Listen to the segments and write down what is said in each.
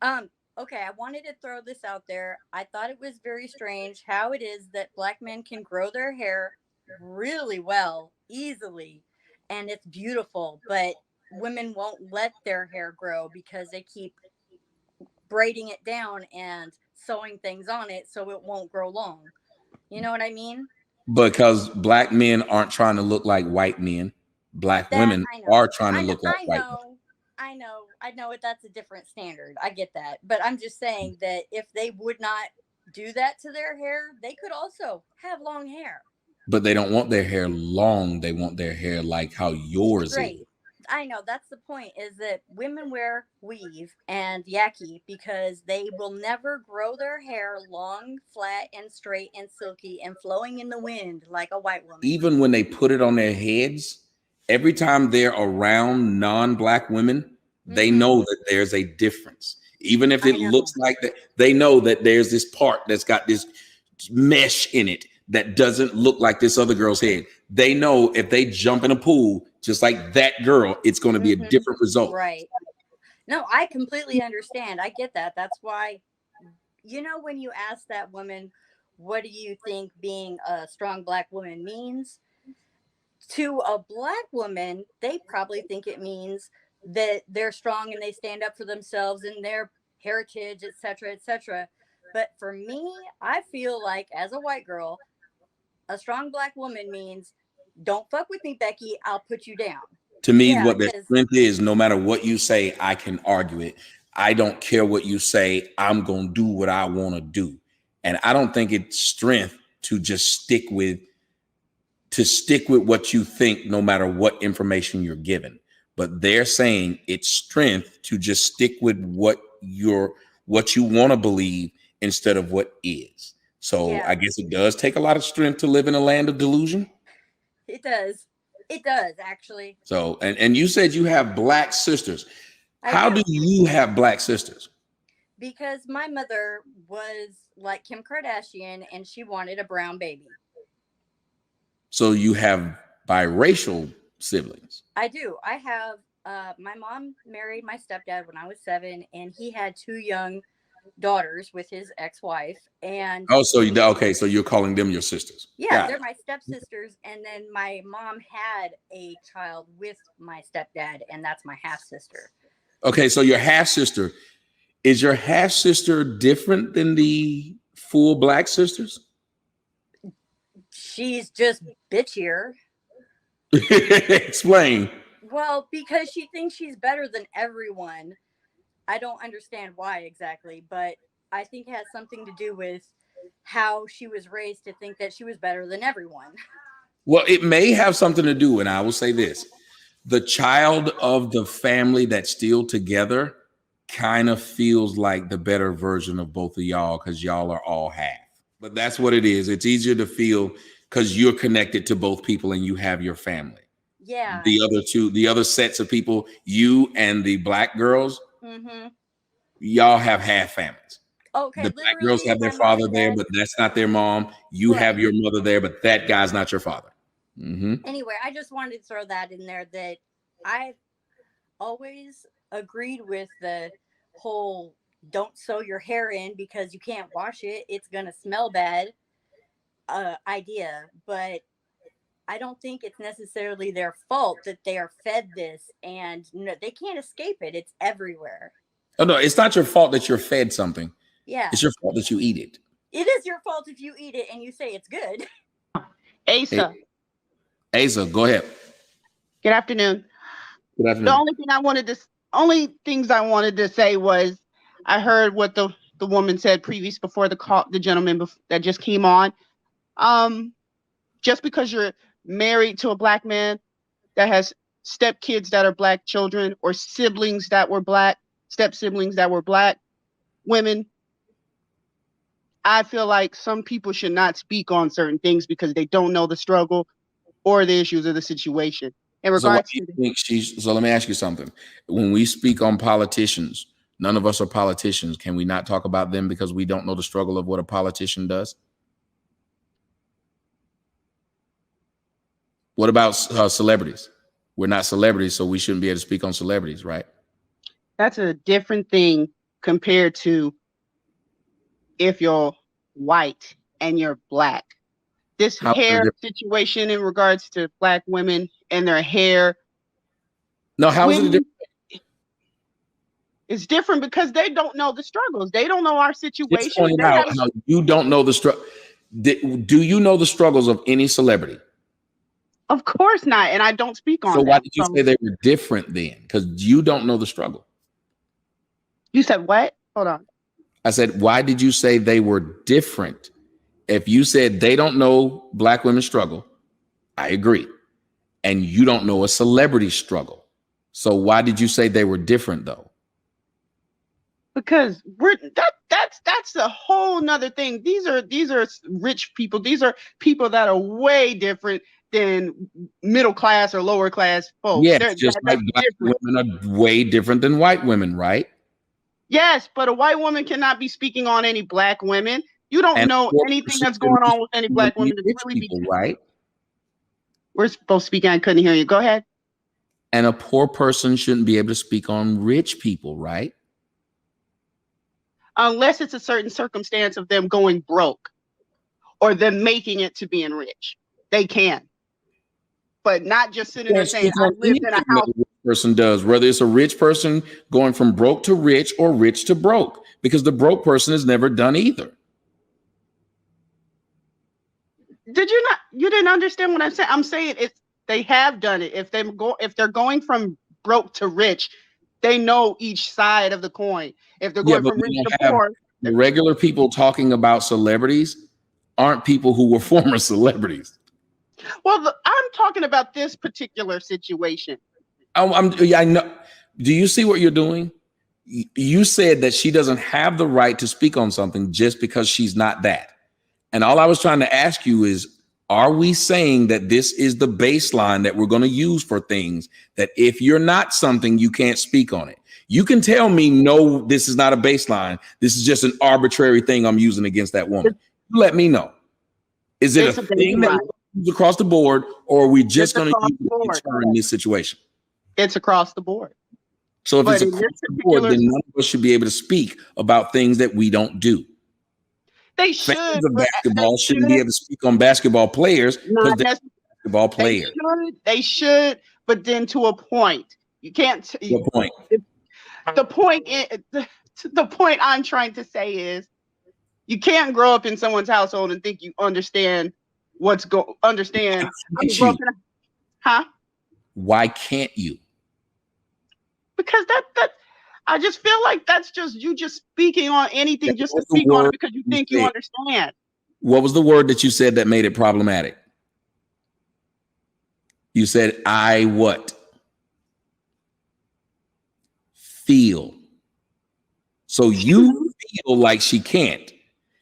Okay, I wanted to throw this out there. I thought it was very strange how it is that black men can grow their hair really well, easily, and it's beautiful, but women won't let their hair grow because they keep braiding it down and sewing things on it so it won't grow long. You know what I mean? Because black men aren't trying to look like white men. Black That women I are know. trying to I know. look like I white men. know. I know. I know it. That's a different standard. I get that. But I'm just saying that if they would not do that to their hair, they could also have long hair. But they don't want their hair long. They want their hair like how yours is. Straight. I know that's the point is that women wear weave and yaki because they will never grow their hair long, flat, and straight and silky and flowing in the wind like a white woman. Even when they put it on their heads, every time they're around non-black women, they Mm-hmm. know that there's a difference. Even if it I looks know. like that, they know that there's this part that's got this mesh in it that doesn't look like this other girl's head. They know if they jump in a pool just like that girl, it's going to be a Mm-hmm. different result. Right. No, I completely understand. I get that. That's why, when you ask that woman, what do you think being a strong black woman means? To a black woman, they probably think it means that they're strong and they stand up for themselves and their heritage, etc., etc. But for me, I feel like as a white girl, a strong black woman means don't fuck with me, Becky. I'll put you down. To me, Yeah, what their because strength is, no matter what you say, I can argue it. I don't care what you say. I'm going to do what I want to do. And I don't think it's strength to just stick with what you think, no matter what information you're given. But they're saying it's strength to just stick with what you want to believe instead of what is. So yeah, I guess it does take a lot of strength to live in a land of delusion. it does. It does actually. So and you said you have black sisters. I How do do. you have black sisters? Because my mother was like Kim Kardashian and she wanted a brown baby. So you have biracial siblings. I do. I have my mom married my stepdad when I was 7 and he had two young daughters with his ex-wife and Oh, so okay, so you're calling them your sisters. yeah, Got they're it. my stepsisters and then my mom had a child with my stepdad and that's my half sister. Okay, so your half sister, is your half sister different than the full black sisters? She's just bitchier. Explain. Well, because she thinks she's better than everyone. I don't understand why exactly, but I think it has something to do with how she was raised to think that she was better than everyone. Well, it may have something to do, and I will say this: the child of the family that's still together kind of feels like the better version of both of y'all because y'all are all half. But that's what it is. It's easier to feel because you're connected to both people and you have your family. Yeah. The other sets of people, you and the black girls, Mm-hmm. y'all have half families. Okay, The black girls literally, have their my mom father and there, dad. but that's not their mom. You have Right. your mother there, but that guy's not your father. Hmm. Anyway, I just wanted to throw that in there that I've always agreed with the whole don't sew your hair in because you can't wash it, it's going to smell bad idea. But I don't think it's necessarily their fault that they are fed this and no, they can't escape it. It's everywhere. Oh no, it's not your fault that you're fed something. Yeah. It's your fault that you eat it. It is your fault if you eat it and you say it's good. Hey, Asa, Asa, go ahead. good afternoon. Good The afternoon. only things I wanted to say was I heard what the woman said previous before the gentleman that just came on. Um, just because you're married to a black man that has step kids that are black children or siblings that were black, step siblings that were black women, I feel like some people should not speak on certain things because they don't know the struggle or the issues of the situation. In So why regards do you to the, think she's? So let me ask you something. When we speak on politicians, none of us are politicians. Can we not talk about them because we don't know the struggle of what a politician does? What about celebrities? We're not celebrities, so we shouldn't be able to speak on celebrities, right? that's a different thing compared to if you're white and you're black. This How is it hair different? situation in regards to black women and their hair, No, how is it when different? it's different because they don't know the struggles. They don't know our Just situation. pointing They out haven't- how you don't know the struggle. Do you know the struggles of any celebrity? Of course not, and I don't speak on So why them. did you say they were different then? Because you don't know the struggle. You said what? Hold on. I said, why did you say they were different? If you said they don't know black women's struggle, I agree. And you don't know a celebrity struggle. So why did you say they were different though? Because that's a whole nother thing. These are rich people. These are people that are way different than middle class or lower class folks. Yes, They're just like black different. women are way different than white women, right? Yes, but a white woman cannot be speaking on any black women. You don't And know poor anything person that's going on with any black shouldn't be women. rich people, right? We're supposed to speak. I couldn't hear you. Go ahead. And a poor person shouldn't be able to speak on rich people, right? Unless it's a certain circumstance of them going broke or them making it to being rich. They can. But not just sitting there saying, I lived in a house. A rich person does, whether it's a rich person going from broke to rich or rich to broke, because the broke person has never done either. Did you not? You didn't understand what I'm saying? I'm saying they have done it. If they're going from broke to rich, they know each side of the coin. If they're going from rich to poor, the regular people talking about celebrities aren't people who were former celebrities. well, I'm talking about this particular situation. I know. Do you see what you're doing? You said that she doesn't have the right to speak on something just because she's not that. And all I was trying to ask you is, are we saying that this is the baseline that we're going to use for things, that if you're not something, you can't speak on it? You can tell me, no, this is not a baseline. This is just an arbitrary thing I'm using against that woman. You let me know. Is it a thing that we use across the board, or are we just going to use it in this situation? It's across the board. So if it's across the board, then none of us should be able to speak about things that we don't do. They should. Fans of basketball shouldn't be able to speak on basketball players because they're basketball players. They should, but then to a point. You can't. What point? The point I'm trying to say is, you can't grow up in someone's household and think you understand understand. Why can't you? Because that I just feel like that's just you just speaking on anything just to speak on it because you think you understand. What was the word that you said that made it problematic? You said, I what? Feel. So you feel like she can't.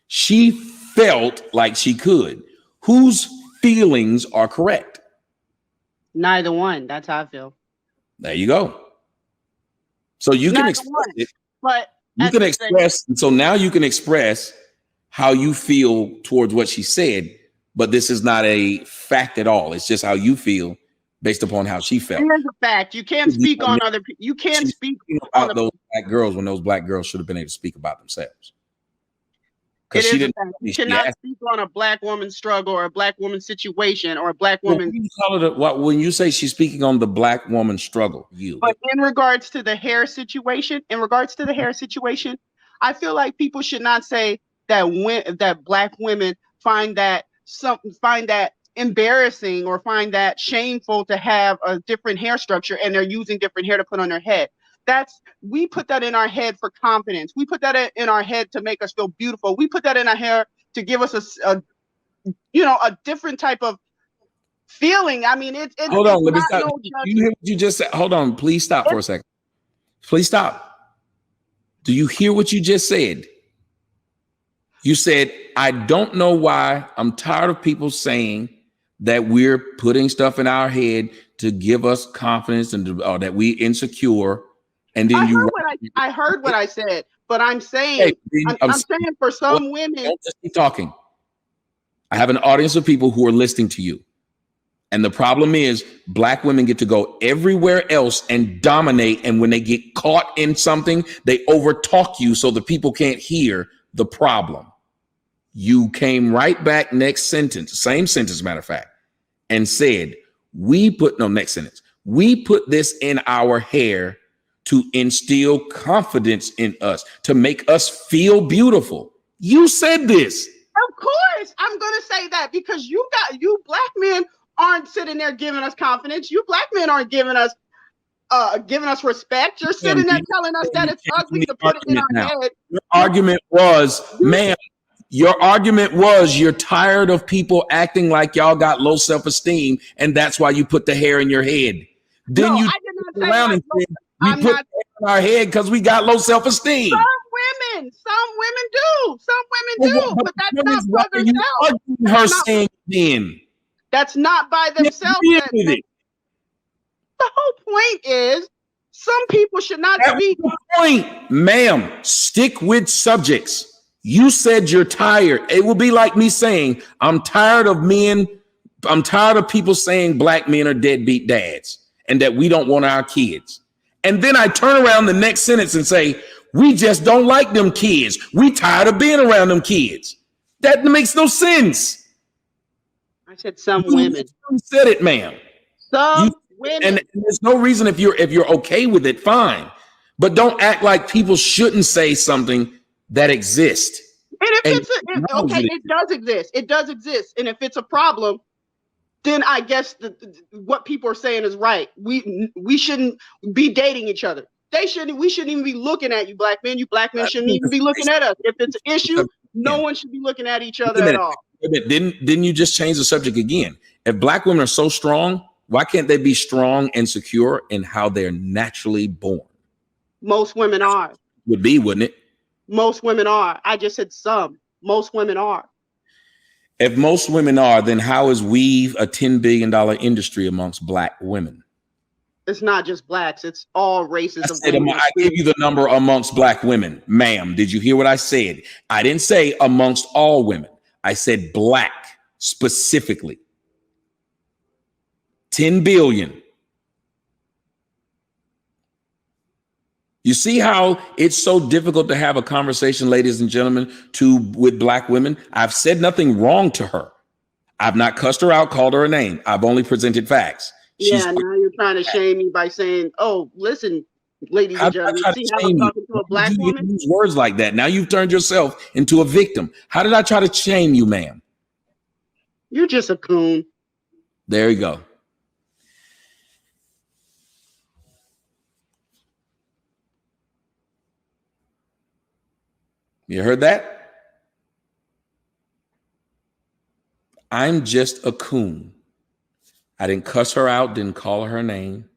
She felt like she could. Whose feelings are correct? Neither one. That's how I feel. There you go. So you can express it, but you can express. So now you can express how you feel towards what she said, but this is not a fact at all. It's just how you feel based upon how she felt. Here's a fact. You can't speak on other people. You can't speak about those black girls when those black girls should have been able to speak about themselves. Because she didn't. You cannot speak on a black woman's struggle or a black woman's situation or a black woman. When you say she's speaking on the black woman's struggle, But in regards to the hair situation, I feel like people should not say that black women find that embarrassing or find that shameful to have a different hair structure and they're using different hair to put on their head. We put that in our head for confidence. We put that in our head to make us feel beautiful. We put that in our hair to give us a different type of feeling. I mean, hold on, let me stop. You hear what you just said? Hold on, please stop for a second. Please stop. Do you hear what you just said? You said, I don't know why. I'm tired of people saying that we're putting stuff in our head to give us confidence and that we insecure. And then I heard what I said, but I'm saying, I'm saying for some women. Don't just keep talking. I have an audience of people who are listening to you. And the problem is black women get to go everywhere else and dominate. And when they get caught in something, they overtalk you so the people can't hear the problem. You came right back next sentence, same sentence, matter of fact, and said, next sentence. We put this in our hair to instill confidence in us, to make us feel beautiful. You said this. Of course, I'm gonna say that because you black men aren't sitting there giving us confidence. You black men aren't giving us respect. You're sitting there telling us that it's ugly to put it in our head. Your argument was, ma'am, your argument was you're tired of people acting like y'all got low self-esteem, and that's why you put the hair in your head. Then No, you I did not around say and that. said, we I'm put not. the hair in our head because we got low self-esteem. Some women do. Some women do, but that's not by themselves. Her saying then. That's not by themselves. The whole point is some people should not speak. The point, ma'am. Stick with subjects. You said you're tired. It will be like me saying, I'm tired of men. I'm tired of people saying black men are deadbeat dads and that we don't want our kids. And then I turn around the next sentence and say, we just don't like them kids. We tired of being around them kids. That makes no sense. I said some women. You said it, ma'am. Some women. And there's no reason if you're okay with it, fine. But don't act like people shouldn't say something that exists. And if it does exist. It does exist. And if it's a problem, then I guess what people are saying is right. We shouldn't be dating each other. We shouldn't even be looking at you, black men. You black men shouldn't even be looking at us. If it's an issue, no one should be looking at each other at all. Didn't you just change the subject again? If black women are so strong, why can't they be strong and secure in how they're naturally born? Most women are. Would be, wouldn't it? Most women are. I just said some. Most women are. If most women are, then how is weave a $10 billion industry amongst black women? It's not just blacks. It's all races of women. I gave you the number amongst black women. Ma'am, did you hear what I said? I didn't say amongst all women. I said black specifically. 10 billion. You see how it's so difficult to have a conversation, ladies and gentlemen, with black women? I've said nothing wrong to her. I've not cussed her out, called her a name. I've only presented facts. Now you're trying to shame me by saying, oh, listen, ladies and gentlemen, see how I'm talking to a black woman? Use words like that. Now you've turned yourself into a victim. How did I try to shame you, ma'am? You're just a coon. There you go. You heard that? I'm just a coon. I didn't cuss her out, didn't call her name,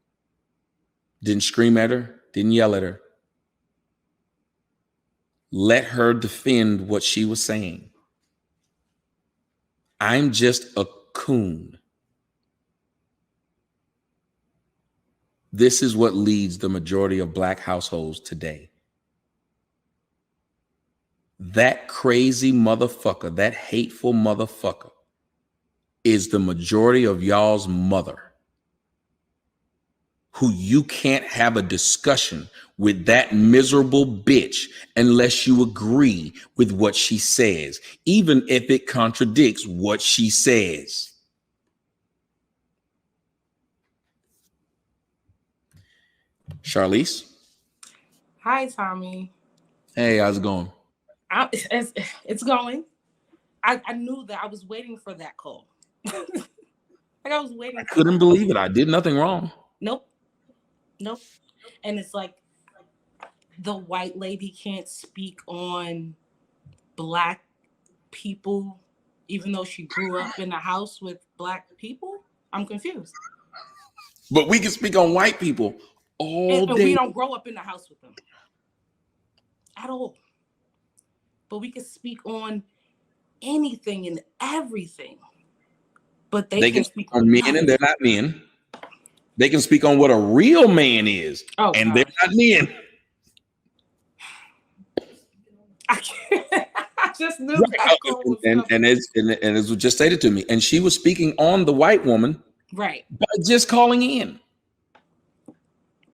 didn't scream at her, didn't yell at her. Let her defend what she was saying. I'm just a coon. This is what leads the majority of black households today. That crazy motherfucker, that hateful motherfucker is the majority of y'all's mother, who you can't have a discussion with that miserable bitch unless you agree with what she says, even if it contradicts what she says. Charlize. Hi, Tommy. Hey, how's it going? It's going. I knew that I was waiting for that call. I was waiting. I couldn't believe it. I did nothing wrong. Nope. And it's like the white lady can't speak on black people, even though she grew up in a house with black people. I'm confused. But we can speak on white people all day. We don't grow up in the house with them at all. But we can speak on anything and everything. But they can speak on men and they're not men. They can speak on what a real man is, and they're not men. I can't. I just knew and as was just stated to me, and she was speaking on the white woman Right. by just calling in.